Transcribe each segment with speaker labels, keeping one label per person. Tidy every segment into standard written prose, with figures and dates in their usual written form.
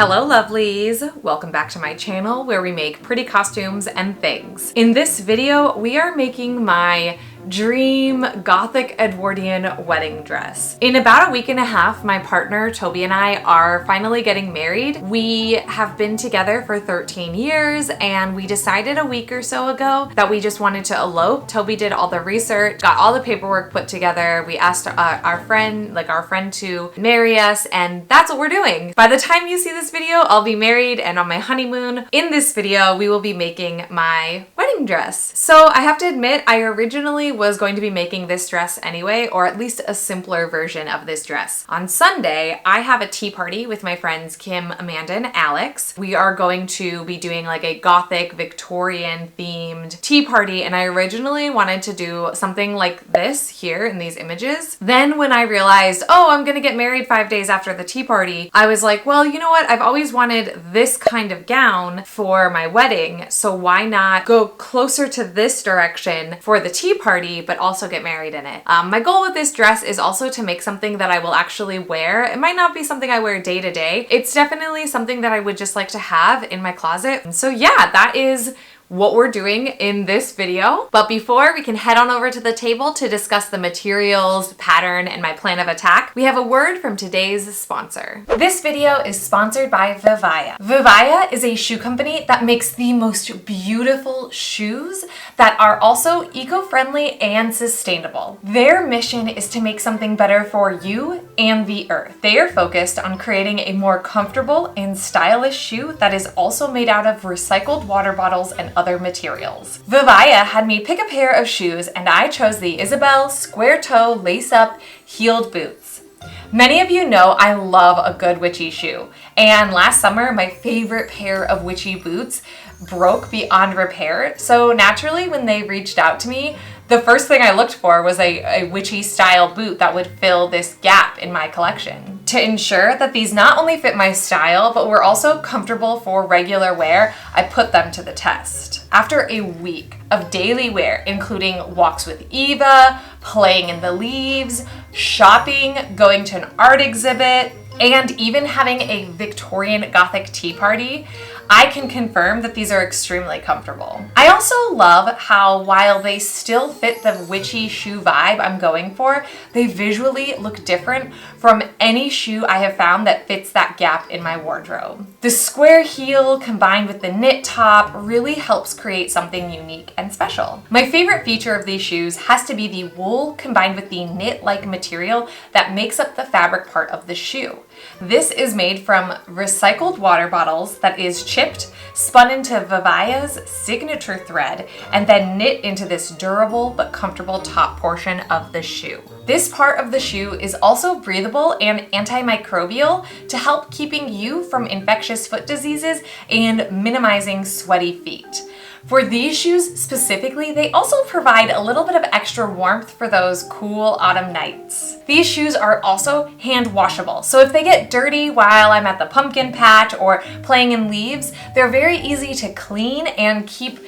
Speaker 1: Hello lovelies! Welcome back to my channel where we make pretty costumes and things. In this video, we are making my dream gothic Edwardian wedding dress. In about a week and a half, my partner Toby and I are finally getting married. We have been together for 13 years and we decided a week or so ago that we just wanted to elope. Toby did all the research, got all the paperwork put together. We asked our friend to marry us, and that's what we're doing. By the time you see this video, I'll be married and on my honeymoon. In this video, we will be making my wedding dress. So I have to admit, I originally was going to be making this dress anyway, or at least a simpler version of this dress. On Sunday, I have a tea party with my friends Kim, Amanda, and Alex. We are going to be doing like a gothic Victorian themed tea party, and I originally wanted to do something like this here in these images. Then when I realized, oh, I'm gonna get married 5 days after the tea party, I was like, well, you know what? I've always wanted this kind of gown for my wedding, so why not go closer to this direction for the tea party, but also get married in it. My goal with this dress is also to make something that I will actually wear. It might not be something I wear day to day. It's definitely something that I would just like to have in my closet. And so yeah, that is what we're doing in this video. But before we can head on over to the table to discuss the materials, pattern, and my plan of attack, we have a word from today's sponsor. This video is sponsored by Vivaya. Vivaya is a shoe company that makes the most beautiful shoes that are also eco-friendly and sustainable. Their mission is to make something better for you and the earth. They are focused on creating a more comfortable and stylish shoe that is also made out of recycled water bottles and other materials. Vivaya had me pick a pair of shoes and I chose the Isabel square toe lace up heeled boots. Many of you know I love a good witchy shoe, and last summer my favorite pair of witchy boots broke beyond repair, so naturally when they reached out to me, the first thing I looked for was a witchy style boot that would fill this gap in my collection. To ensure that these not only fit my style, but were also comfortable for regular wear, I put them to the test. After a week of daily wear, including walks with Eva, playing in the leaves, shopping, going to an art exhibit, and even having a Victorian Gothic tea party, I can confirm that these are extremely comfortable. I also love how while they still fit the witchy shoe vibe I'm going for, they visually look different from any shoe I have found that fits that gap in my wardrobe. The square heel combined with the knit top really helps create something unique and special. My favorite feature of these shoes has to be the wool combined with the knit-like material that makes up the fabric part of the shoe. This is made from recycled water bottles that is chipped, spun into Vivaya's signature thread, and then knit into this durable but comfortable top portion of the shoe. This part of the shoe is also breathable and antimicrobial to help keeping you from infectious foot diseases and minimizing sweaty feet. For these shoes specifically, they also provide a little bit of extra warmth for those cool autumn nights. These shoes are also hand washable, so if they get dirty while I'm at the pumpkin patch or playing in leaves, they're very easy to clean and keep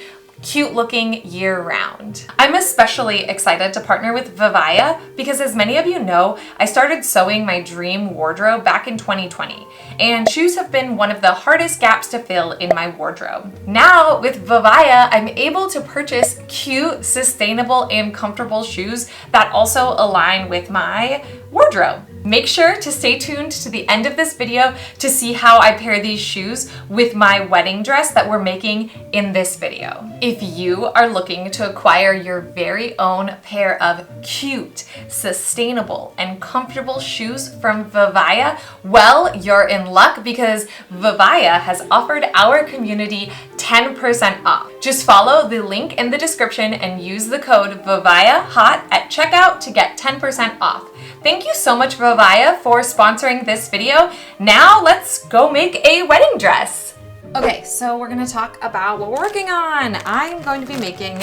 Speaker 1: cute looking year round. I'm especially excited to partner with Vivaya because, as many of you know, I started sewing my dream wardrobe back in 2020, and shoes have been one of the hardest gaps to fill in my wardrobe. Now with Vivaya, I'm able to purchase cute, sustainable, and comfortable shoes that also align with my wardrobe. Make sure to stay tuned to the end of this video to see how I pair these shoes with my wedding dress that we're making in this video. If you are looking to acquire your very own pair of cute, sustainable, and comfortable shoes from Vivaya, well, you're in luck because Vivaya has offered our community 10% off. Just follow the link in the description and use the code VIVAYAHOT at checkout to get 10% off. Thank you so much, Vivaya, for sponsoring this video. Now let's go make a wedding dress. Okay, so we're gonna talk about what we're working on. I'm going to be making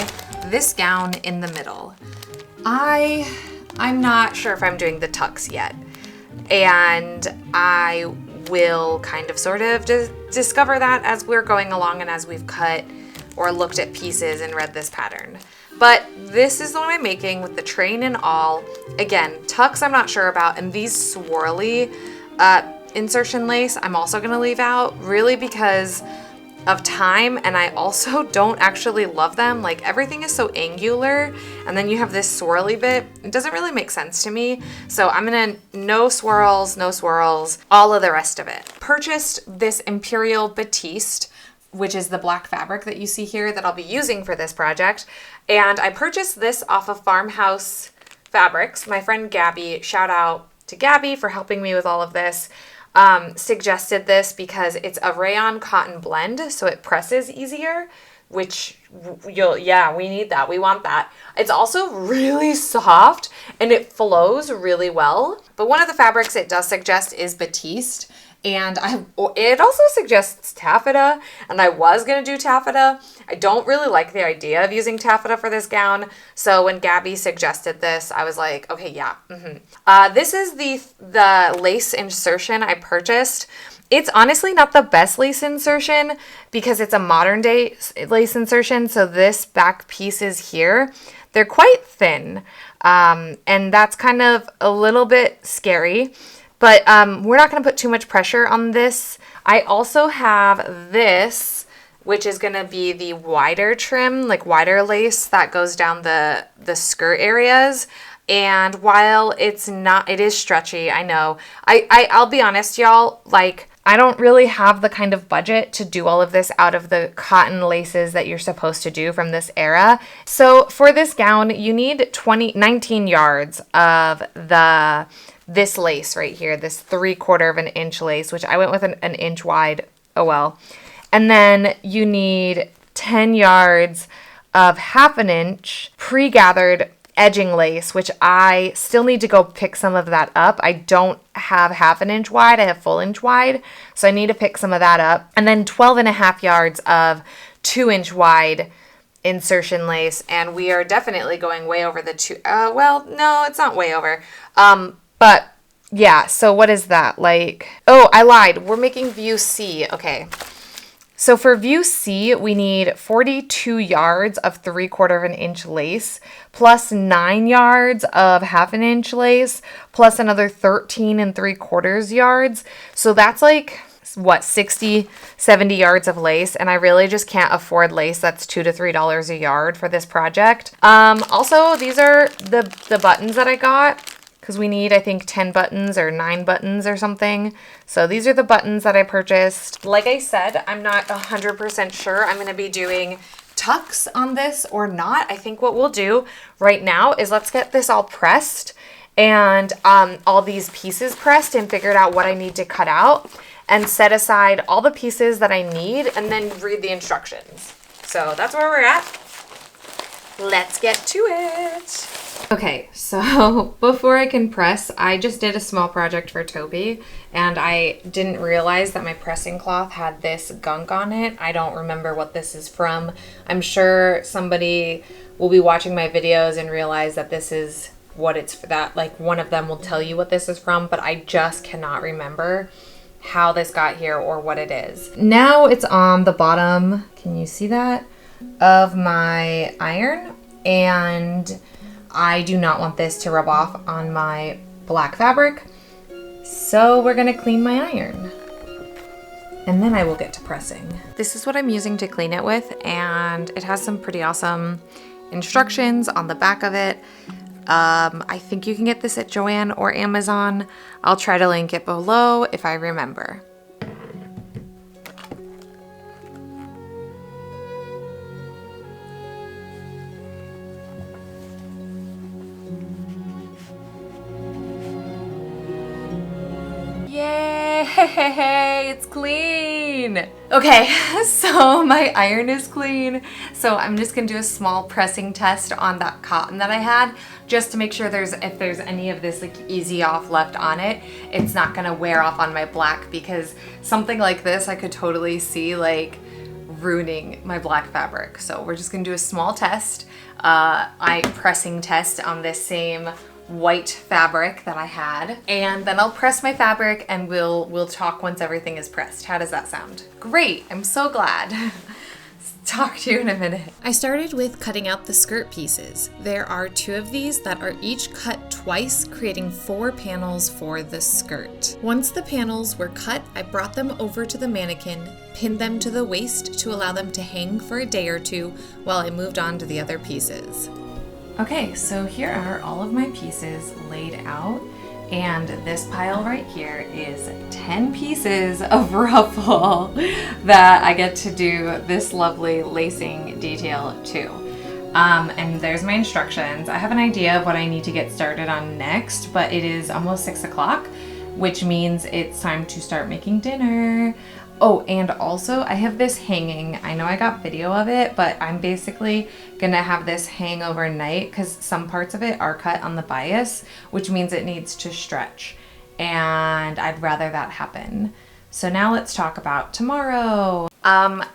Speaker 1: this gown in the middle. I'm not sure if I'm doing the tucks yet, and I will kind of sort of discover that as we're going along and as we've cut or looked at pieces and read this pattern. But this is the one I'm making with the train and all. Again, tucks I'm not sure about, and these swirly insertion lace I'm also gonna leave out, really because of time, and I also don't actually love them. Like, everything is so angular, and then you have this swirly bit. It doesn't really make sense to me. So I'm gonna no swirls, all of the rest of it. Purchased this Imperial Batiste, which is the black fabric that you see here that I'll be using for this project. And I purchased this off of Farmhouse Fabrics. My friend Gabby, shout out to Gabby for helping me with all of this, suggested this because it's a rayon cotton blend, so it presses easier, which we need that. We want that. It's also really soft and it flows really well. But one of the fabrics it does suggest is Batiste. And it also suggests taffeta, and I was going to do taffeta. I don't really like the idea of using taffeta for this gown, so when Gabby suggested this, I was like, okay, yeah. This is the lace insertion I purchased. It's honestly not the best lace insertion because it's a modern day lace insertion, so this back piece is here. They're quite thin, and that's kind of a little bit scary. But we're not going to put too much pressure on this. I also have this, which is going to be the wider trim, like wider lace that goes down the skirt areas. And while it is stretchy, I know. I'll be honest, y'all, like, I don't really have the kind of budget to do all of this out of the cotton laces that you're supposed to do from this era. So for this gown, you need 19 yards of this lace right here, this 3/4 of an inch lace, which I went with an inch wide. Oh well. And then you need 10 yards of 1/2 inch pre-gathered edging lace, which I still need to go pick some of that up. I don't have 1/2 inch wide, I have full inch wide, so I need to pick some of that up. And then 12.5 yards of 2-inch wide insertion lace, and we are definitely going way over the well, no, it's not way over. But yeah, so what is that? Like, oh, I lied. We're making view C. Okay. So for view C, we need 42 yards of 3/4 of an inch lace, plus 9 yards of 1/2 inch lace, plus another 13 3/4 yards. So that's like, what, 60, 70 yards of lace, and I really just can't afford lace that's $2 to $3 a yard for this project. Also, these are the buttons that I got, because we need, I think, 10 buttons or 9 buttons or something. So these are the buttons that I purchased. Like I said, I'm not 100% sure I'm going to be doing tucks on this or not. I think what we'll do right now is let's get this all pressed and all these pieces pressed and figured out what I need to cut out and set aside all the pieces that I need and then read the instructions. So that's where we're at. Let's get to it. Okay, so before I can press, I just did a small project for Toby, and I didn't realize that my pressing cloth had this gunk on it. I don't remember what this is from. I'm sure somebody will be watching my videos and realize that this is what it's for, that like one of them will tell you what this is from, but I just cannot remember how this got here or what it is. Now it's on the bottom, can you see that, of my iron, and I do not want this to rub off on my black fabric, so we're gonna clean my iron and then I will get to pressing. This is what I'm using to clean it with, and it has some pretty awesome instructions on the back of it. I think you can get this at Joann or Amazon. I'll try to link it below if I remember. Yay, it's clean. Okay, so my iron is clean. So I'm just gonna do a small pressing test on that cotton that I had, just to make sure if there's any of this like easy off left on it, it's not gonna wear off on my black, because something like this I could totally see like ruining my black fabric. So we're just gonna do a small test, pressing test on this same white fabric that I had, and then I'll press my fabric and we'll talk once everything is pressed. How does that sound? Great, I'm so glad. Talk to you in a minute.
Speaker 2: I started with cutting out the skirt pieces. There are 2 of these that are each cut twice, creating 4 panels for the skirt. Once the panels were cut, I brought them over to the mannequin, pinned them to the waist to allow them to hang for a day or 2 while I moved on to the other pieces.
Speaker 1: Okay, so here are all of my pieces laid out. And this pile right here is 10 pieces of ruffle that I get to do this lovely lacing detail to. And there's my instructions. I have an idea of what I need to get started on next, but it is almost 6 o'clock, which means it's time to start making dinner. Oh, and also I have this hanging. I know I got video of it, but I'm basically gonna have this hang overnight because some parts of it are cut on the bias, which means it needs to stretch. And I'd rather that happen. So now let's talk about tomorrow.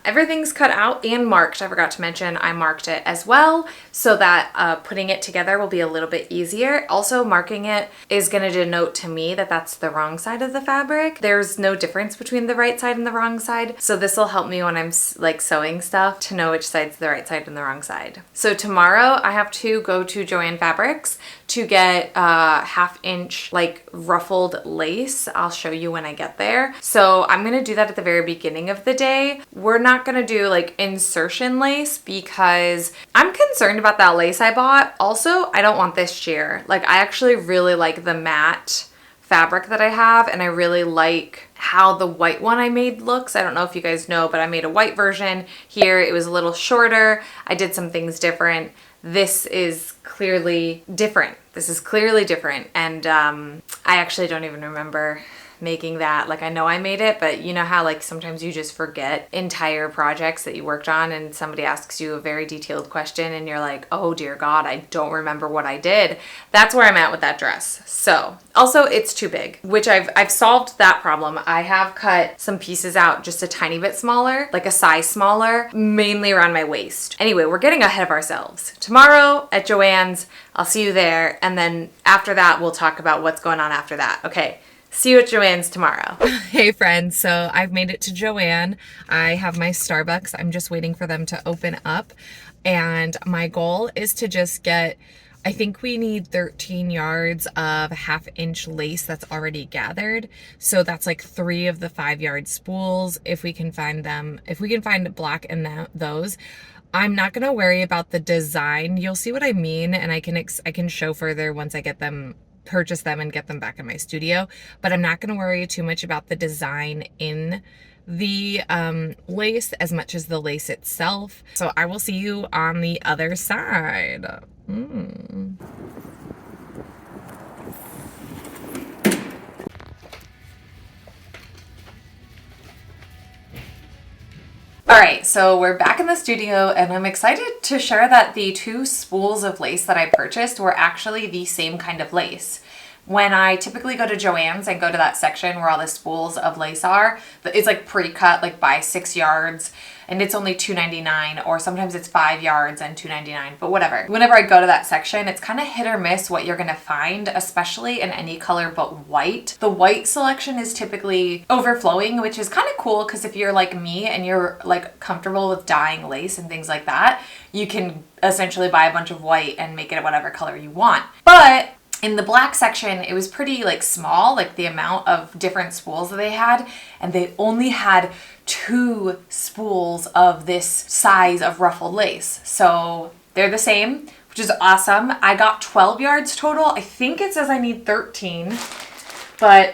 Speaker 1: Everything's cut out and marked. I forgot to mention I marked it as well so that putting it together will be a little bit easier. Also, marking it is going to denote to me that that's the wrong side of the fabric. There's no difference between the right side and the wrong side. So this will help me when I'm like sewing stuff to know which side's the right side and the wrong side. So tomorrow I have to go to Joanne Fabrics to get 1/2 inch like ruffled lace. I'll show you when I get there. So I'm going to do that at the very beginning of the day. We're not gonna do like insertion lace because I'm concerned about that lace I bought. Also, I don't want this sheer. Like I actually really like the matte fabric that I have, and I really like how the white one I made looks. I don't know if you guys know, but I made a white version here. It was a little shorter. I did some things different. This is clearly different. And I actually don't even remember making that. Like I know I made it, but you know how like sometimes you just forget entire projects that you worked on and somebody asks you a very detailed question and you're like, oh dear God, I don't remember what I did. That's where I'm at with that dress. So also it's too big, which I've solved that problem. I have cut some pieces out just a tiny bit smaller, like a size smaller, mainly around my waist. Anyway, we're getting ahead of ourselves. Tomorrow at Joanne's, I'll see you there. And then after that, we'll talk about what's going on after that. Okay. See you at Joanne's tomorrow.
Speaker 2: Hey friends, so I've made it to Joanne. I have my Starbucks. I'm just waiting for them to open up. And my goal is to just get, I think we need 13 yards of 1/2 inch lace that's already gathered. So that's like 3 of the 5 yard spools if we can find them. If we can find black in those. I'm not going to worry about the design. You'll see what I mean. And I can show further once I get them, purchase them and get them back in my studio, but I'm not going to worry too much about the design in the lace as much as the lace itself. So I will see you on the other side.
Speaker 1: All right, so we're back in the studio and I'm excited to share that the 2 spools of lace that I purchased were actually the same kind of lace. When I typically go to Joann's and go to that section where all the spools of lace are, it's like pre-cut like by 6 yards and it's only $2.99, or sometimes it's 5 yards and $2.99, but whatever. Whenever I go to that section, it's kind of hit or miss what you're gonna find, especially in any color but white. The white selection is typically overflowing, which is kind of cool because if you're like me and you're like comfortable with dyeing lace and things like that, you can essentially buy a bunch of white and make it whatever color you want. But in the black section, it was pretty like small, like the amount of different spools that they had, and they only had 2 spools of this size of ruffled lace. So they're the same, which is awesome. I got 12 yards total. I think it says I need 13, but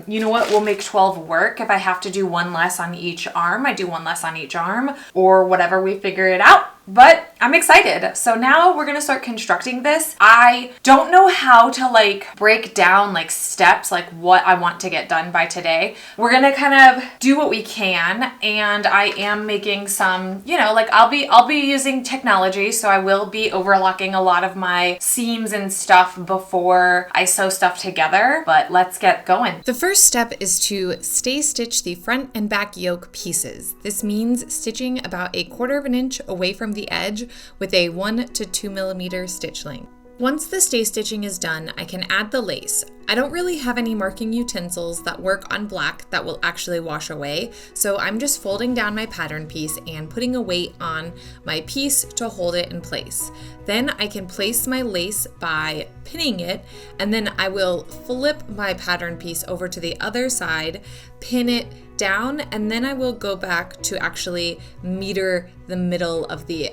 Speaker 1: you know what? We'll make 12 work. If I have to do 1 less on each arm, I do 1 less on each arm, or whatever, we figure it out. But I'm excited. So now we're gonna start constructing this. I don't know how to like break down like steps, like what I want to get done by today. We're gonna kind of do what we can, and I am making some, you know, like I'll be using technology, so I will be overlocking a lot of my seams and stuff before I sew stuff together, but let's get going.
Speaker 2: The first step is to stay stitch the front and back yoke pieces. This means stitching about 1/4 inch away from the edge with a 1 to 2 millimeter stitch length. Once the stay stitching is done, I can add the lace. I don't really have any marking utensils that work on black that will actually wash away, so I'm just folding down my pattern piece and putting a weight on my piece to hold it in place. Then I can place my lace by pinning it, and then I will flip my pattern piece over to the other side, pin it down, and then I will go back to actually meter the middle of the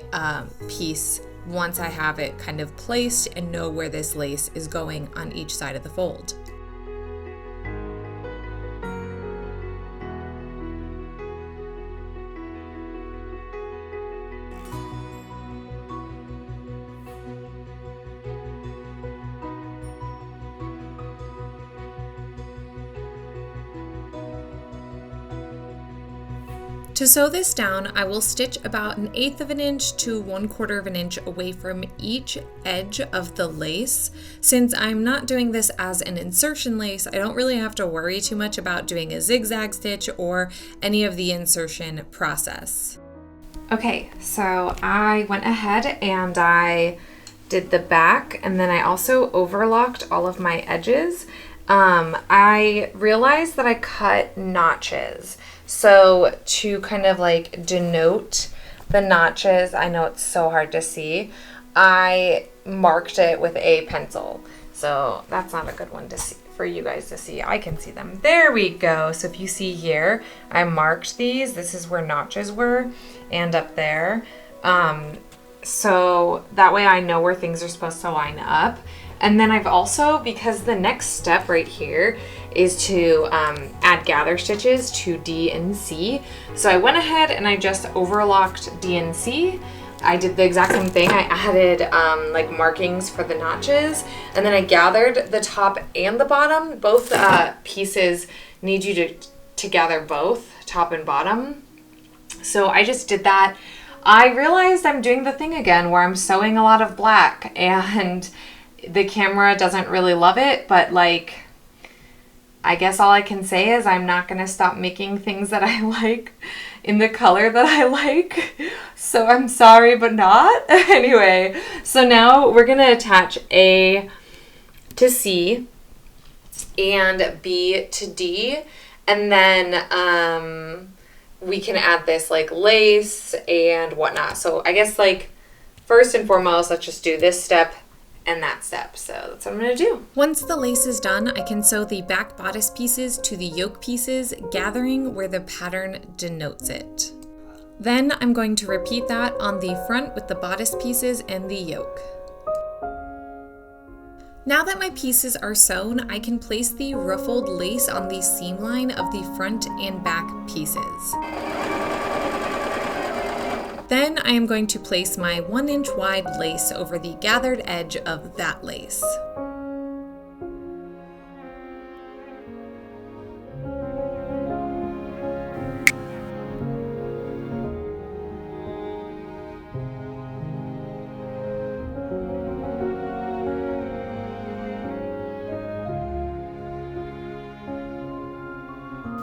Speaker 2: piece once I have it kind of placed and know where this lace is going on each side of the fold. To sew this down, I will stitch about 1/8 of an inch to 1/4 of an inch away from each edge of the lace. Since I'm not doing this as an insertion lace, I don't really have to worry too much about doing a zigzag stitch or any of the insertion process.
Speaker 1: Okay, so I went ahead and I did the back, and then I also overlocked all of my edges. I realized that I cut notches. So to kind of like denote the notches, I know it's so hard to see, I marked it with a pencil. So that's not a good one to see for you guys to see. I can see them. There we go. So if you see here, I marked these. This is where notches were, and up there. So that way I know where things are supposed to line up. And then I've also, because the next step right here is to add gather stitches to D and C. So I went ahead and I just overlocked D and C. I did the exact same thing. I added like markings for the notches, and then I gathered the top and the bottom. Both pieces need you to gather both top and bottom. So I just did that. I realized I'm doing the thing again where I'm sewing a lot of black, and the camera doesn't really love it, but like, I guess all I can say is I'm not going to stop making things that I like in the color that I like. So I'm sorry, but not. Anyway, so now we're going to attach A to C and B to D, and then we can add this like lace and whatnot. So I guess like first and foremost, let's just do this step and that step. So that's what I'm going to do.
Speaker 2: Once the lace is done, I can sew the back bodice pieces to the yoke pieces, gathering where the pattern denotes it. Then I'm going to repeat that on the front with the bodice pieces and the yoke. Now that my pieces are sewn, I can place the ruffled lace on the seam line of the front and back pieces. Then I am going to place my 1-inch wide lace over the gathered edge of that lace.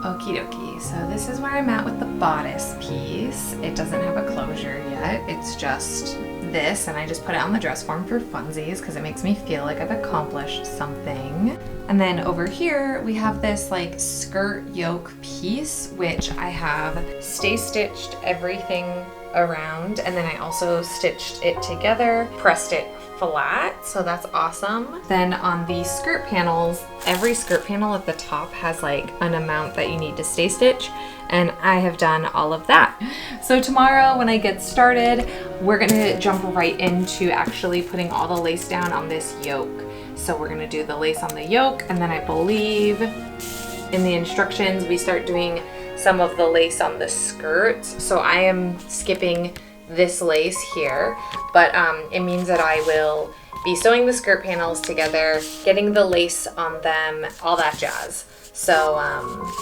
Speaker 1: Okie dokie, so this is where I'm at with the bodice piece. It doesn't have a closure yet, it's just this, and I just put it on the dress form for funsies because it makes me feel like I've accomplished something. And then over here we have this like skirt yoke piece, which I have stay stitched everything around, and then I also stitched it together, pressed it flat, so that's awesome. Then on the skirt panels, every skirt panel at the top has like an amount that you need to stay stitch, and I have done all of that. So tomorrow when I get started, we're gonna jump right into actually putting all the lace down on this yoke. So we're gonna do the lace on the yoke, and then I believe in the instructions we start doing some of the lace on the skirts. So I am skipping this lace here, but it means that I will be sewing the skirt panels together, getting the lace on them, all that jazz. So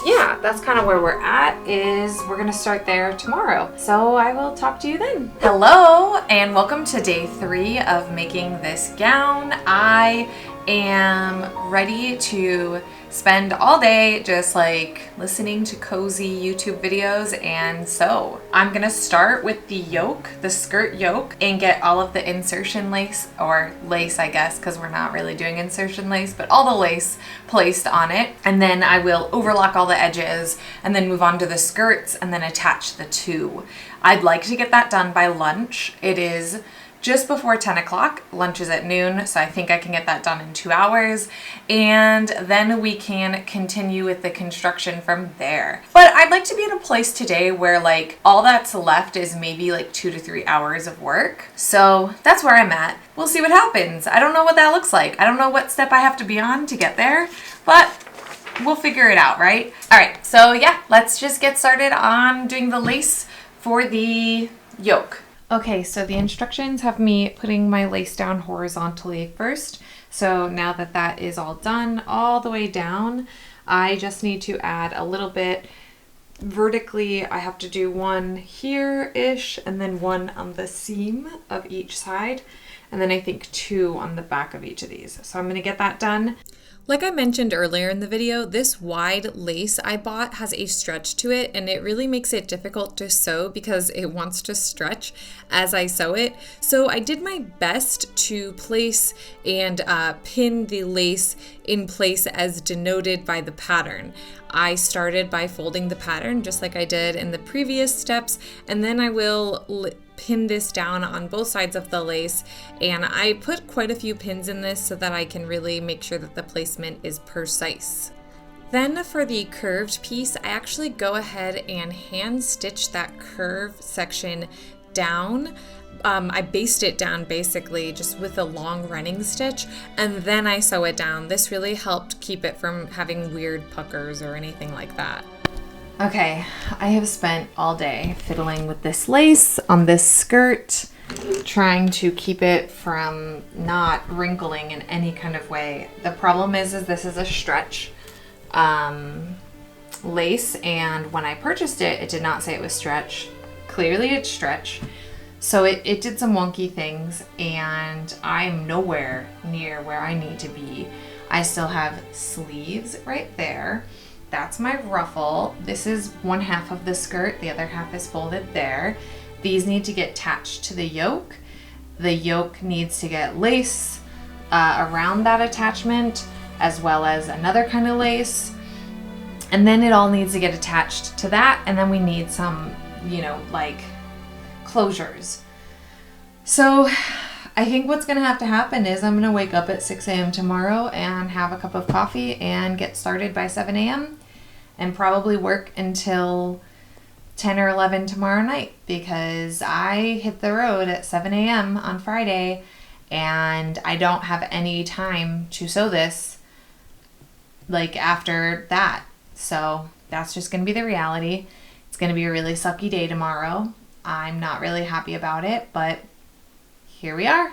Speaker 1: yeah, that's kind of where we're at, is we're gonna start there tomorrow. So I will talk to you then. Hello, and welcome to day 3 of making this gown. I am ready to spend all day just like listening to cozy YouTube videos and sew. I'm gonna start with the yoke, the skirt yoke, and get all of the insertion lace, or lace I guess, because we're not really doing insertion lace, but all the lace placed on it. And then I will overlock all the edges and then move on to the skirts and then attach the two. I'd like to get that done by lunch. It is just before 10 o'clock. Lunch is at noon, so I think I can get that done in 2 hours, and then we can continue with the construction from there. But I'd like to be in a place today where like all that's left is maybe like 2 to 3 hours of work. So that's where I'm at. We'll see what happens. I don't know what that looks like. I don't know what step I have to be on to get there, but we'll figure it out, right? All right, so yeah, let's just get started on doing the lace for the yoke. Okay, so the instructions have me putting my lace down horizontally first. So now that that is all done all the way down, I just need to add a little bit vertically. I have to do one here-ish and then one on the seam of each side. And then I think 2 on the back of each of these. So I'm gonna get that done. Like I mentioned earlier in the video, this wide lace I bought has a stretch to it, and it really makes it difficult to sew because it wants to stretch as I sew it. So I did my best to place and pin the lace in place as denoted by the pattern. I started by folding the pattern just like I did in the previous steps, and then I will pin this down on both sides of the lace, and I put quite a few pins in this so that I can really make sure that the placement is precise. Then for the curved piece, I actually go ahead and hand stitch that curve section down. I baste it down basically just with a long running stitch, and then I sew it down. This really helped keep it from having weird puckers or anything like that. Okay, I have spent all day fiddling with this lace on this skirt, trying to keep it from not wrinkling in any kind of way. The problem is this is a stretch lace, and when I purchased it, it did not say it was stretch. Clearly it's stretch. So it did some wonky things, and I'm nowhere near where I need to be. I still have sleeves right there. That's my ruffle. This is one half of the skirt. The other half is folded there. These need to get attached to the yoke. The yoke needs to get lace around that attachment, as well as another kind of lace. And then it all needs to get attached to that. And then we need some, you know, like closures. So I think what's going to have to happen is I'm going to wake up at 6 a.m. tomorrow and have a cup of coffee and get started by 7 a.m. and probably work until 10 or 11 tomorrow night, because I hit the road at 7 a.m. on Friday and I don't have any time to sew this like after that. So that's just going to be the reality. It's going to be a really sucky day tomorrow. I'm not really happy about it, but here we are.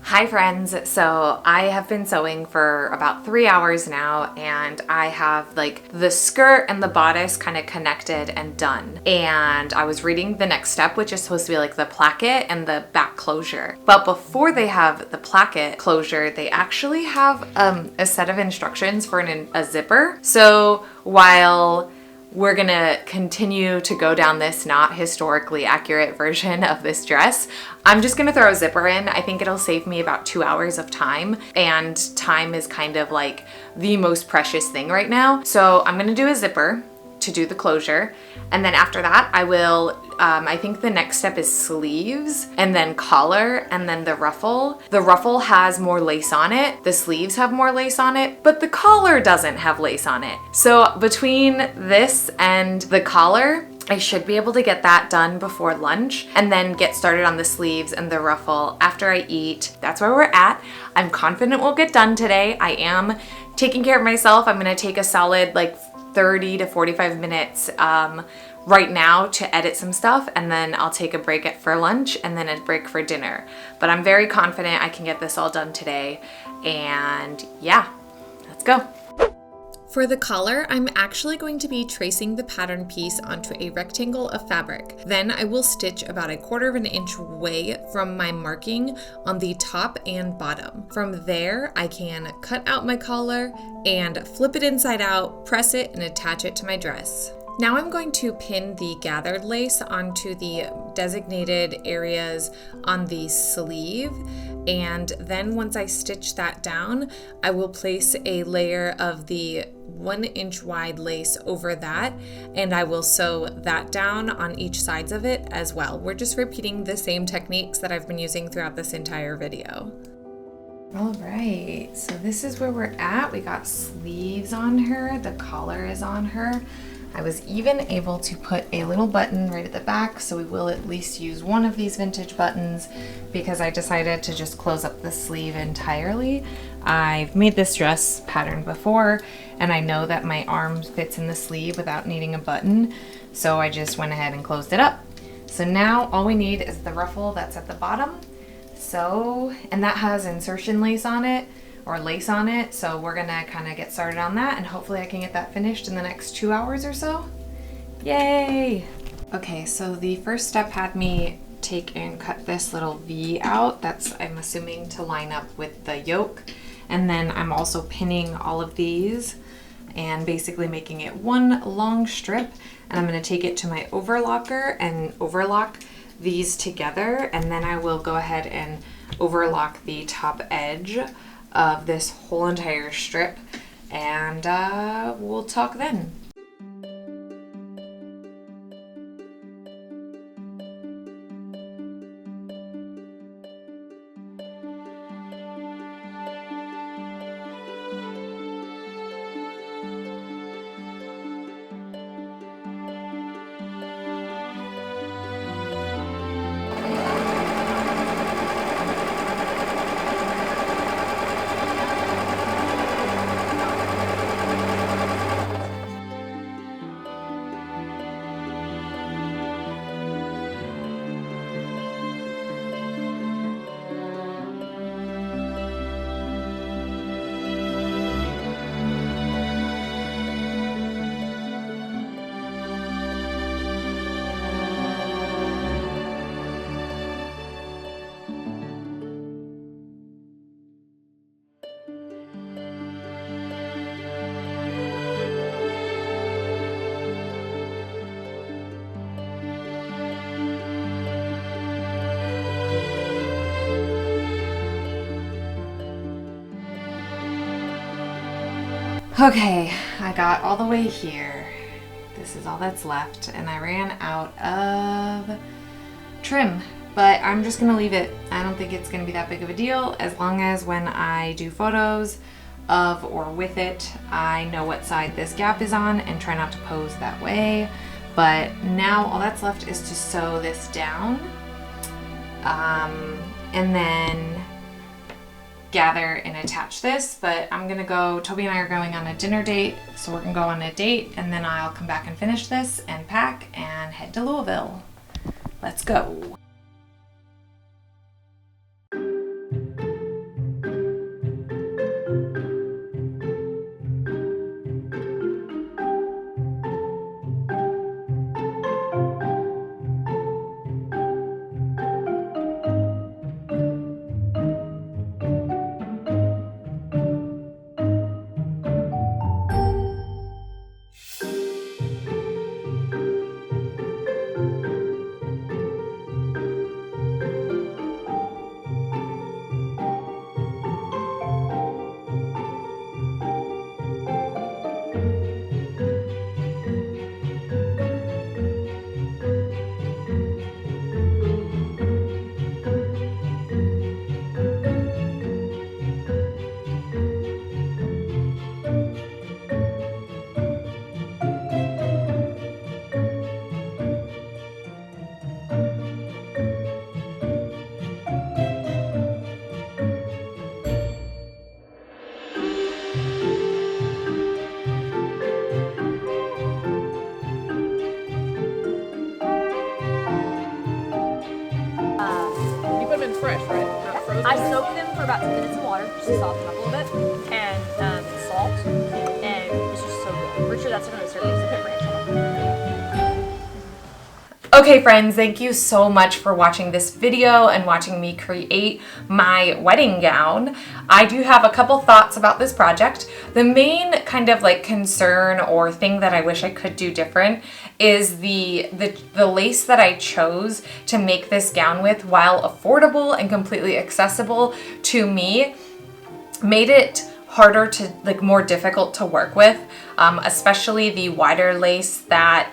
Speaker 1: Hi friends, so I have been sewing for about 3 hours now and I have like the skirt and the bodice kind of connected and done. And I was reading the next step, which is supposed to be like the placket and the back closure. But before they have the placket closure, they actually have a set of instructions for a zipper. So while we're gonna continue to go down this not historically accurate version of this dress, I'm just gonna throw a zipper in. I think it'll save me about 2 hours of time, and time is kind of like the most precious thing right now. So I'm gonna do a zipper to do the closure, and then after that I will I think the next step is sleeves, and then collar, and then the ruffle. The ruffle has more lace on it, the sleeves have more lace on it, but the collar doesn't have lace on it. So between this and the collar, I should be able to get that done before lunch and then get started on the sleeves and the ruffle after I eat. That's where we're at. I'm confident we'll get done today. I am taking care of myself. I'm gonna take a solid like 30 to 45 minutes right now to edit some stuff, and then I'll take a break for lunch and then a break for dinner. But I'm very confident I can get this all done today, and yeah, let's go.
Speaker 2: For the collar, I'm actually going to be tracing the pattern piece onto a rectangle of fabric. Then I will stitch about 1/4 inch away from my marking on the top and bottom. From there, I can cut out my collar and flip it inside out, press it, and attach it to my dress. Now I'm going to pin the gathered lace onto the designated areas on the sleeve, and then once I stitch that down, I will place a layer of the 1 inch wide lace over that, and I will sew that down on each sides of it as well. We're just repeating the same techniques that I've been using throughout this entire video.
Speaker 1: All right, so this is where we're at. We got sleeves on her, the collar is on her. I was even able to put a little button right at the back, so we will at least use one of these vintage buttons because I decided to just close up the sleeve entirely. I've made this dress pattern before, and I know that my arm fits in the sleeve without needing a button, so I just went ahead and closed it up. So now all we need is the ruffle that's at the bottom. So, and that has insertion lace on it, or lace on it, so we're gonna kind of get started on that, and hopefully I can get that finished in the next 2 hours or so. Yay! Okay, so the first step had me take and cut this little V out. That's, I'm assuming, to line up with the yoke, and then I'm also pinning all of these and basically making it one long strip, and I'm gonna take it to my overlocker and overlock these together, and then I will go ahead and overlock the top edge of this whole entire strip, and we'll talk then. Okay, I got all the way here. This is all that's left, and I ran out of trim, but I'm just gonna leave it. I don't think it's gonna be that big of a deal, as long as when I do photos of or with it, I know what side this gap is on and try not to pose that way. But now all that's left is to sew this down, and then gather and attach this. But I'm gonna go, Toby and I are going on a dinner date, so we're gonna go on a date, and then I'll come back and finish this and pack and head to Louisville. Let's go.
Speaker 2: fresh, right? Not frozen?
Speaker 3: I soaked them for about 10 minutes in water just to soften up a little bit, and salt, and it's just so good. Pretty sure that's going to serve as a bit ranch on it.
Speaker 1: Okay friends, thank you so much for watching this video and watching me create my wedding gown. I do have a couple thoughts about this project. The main kind of like concern or thing that I wish I could do different is the lace that I chose to make this gown with, while affordable and completely accessible to me, made it harder to, like, more difficult to work with, especially the wider lace that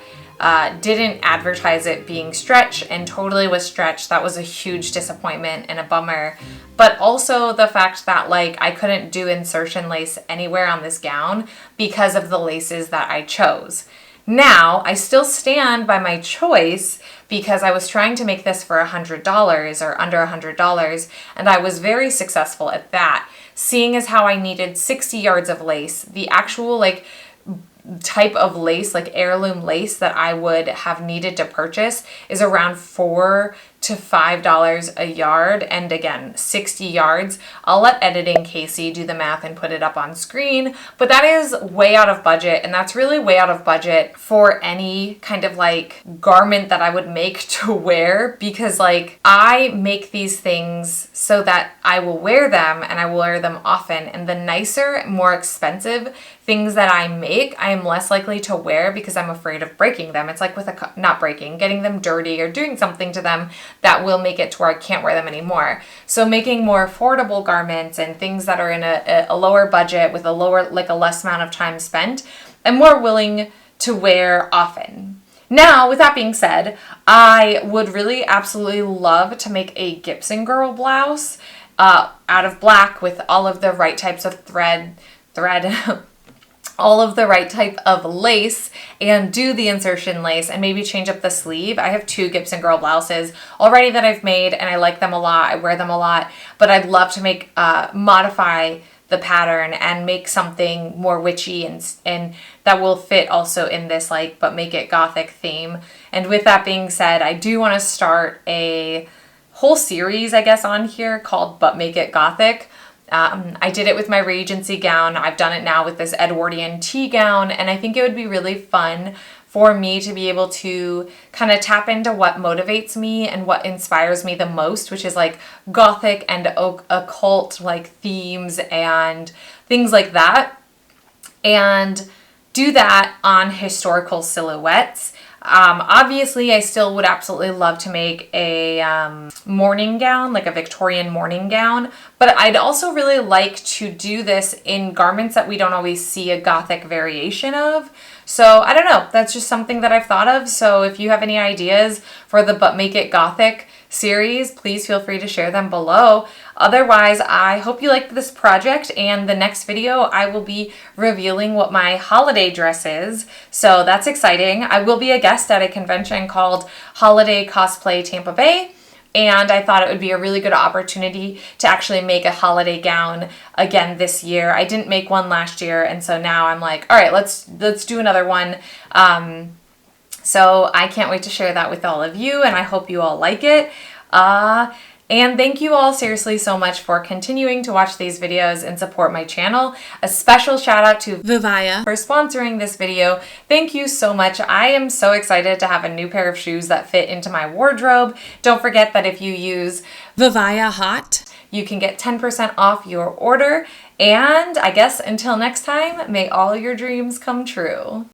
Speaker 1: didn't advertise it being stretch and totally was stretch. That was a huge disappointment and a bummer. But also the fact that, like, I couldn't do insertion lace anywhere on this gown because of the laces that I chose. Now, I still stand by my choice because I was trying to make this for $100 or under $100, and I was very successful at that. Seeing as how I needed 60 yards of lace, the actual, like, type of lace, like heirloom lace, that I would have needed to purchase is around $4 to $5 a yard, and again 60 yards. I'll let editing Casey do the math and put it up on screen, but that is way out of budget, and that's really way out of budget for any kind of like garment that I would make to wear, because like I make these things so that I will wear them and I will wear them often, and the nicer, more expensive things that I make, I am less likely to wear because I'm afraid of breaking them. It's like with not breaking, getting them dirty or doing something to them that will make it to where I can't wear them anymore. So making more affordable garments and things that are in a lower budget with a lower, like a less amount of time spent, I'm more willing to wear often. Now, with that being said, I would really absolutely love to make a Gibson girl blouse out of black with all of the right types of thread, all of the right type of lace, and do the insertion lace and maybe change up the sleeve. I have 2 Gibson girl blouses already that I've made and I like them a lot. I wear them a lot, but I'd love to make modify the pattern and make something more witchy and that will fit also in this, like, but make it gothic theme. And with that being said, I do want to start a whole series, I guess, on here called But Make It Gothic. I did it with my Regency gown. I've done it now with this Edwardian tea gown, and I think it would be really fun for me to be able to kind of tap into what motivates me and what inspires me the most, which is like gothic and occult like themes and things like that, and do that on historical silhouettes. Obviously, I still would absolutely love to make a morning gown, like a Victorian morning gown, but I'd also really like to do this in garments that we don't always see a gothic variation of. So I don't know, that's just something that I've thought of. So if you have any ideas for the But Make It Gothic series, please feel free to share them below. Otherwise, I hope you liked this project, and the next video I will be revealing what my holiday dress is. So that's exciting. I will be a guest at a convention called Holiday Cosplay Tampa Bay, and I thought it would be a really good opportunity to actually make a holiday gown again this year. I didn't make one last year, and so now I'm like, all right, let's do another one. So I can't wait to share that with all of you, and I hope you all like it. And thank you all seriously so much for continuing to watch these videos and support my channel. A special shout out to Vivaya for sponsoring this video. Thank you so much. I am so excited to have a new pair of shoes that fit into my wardrobe. Don't forget that if you use Vivaya Hot, you can get 10% off your order. And I guess until next time, may all your dreams come true.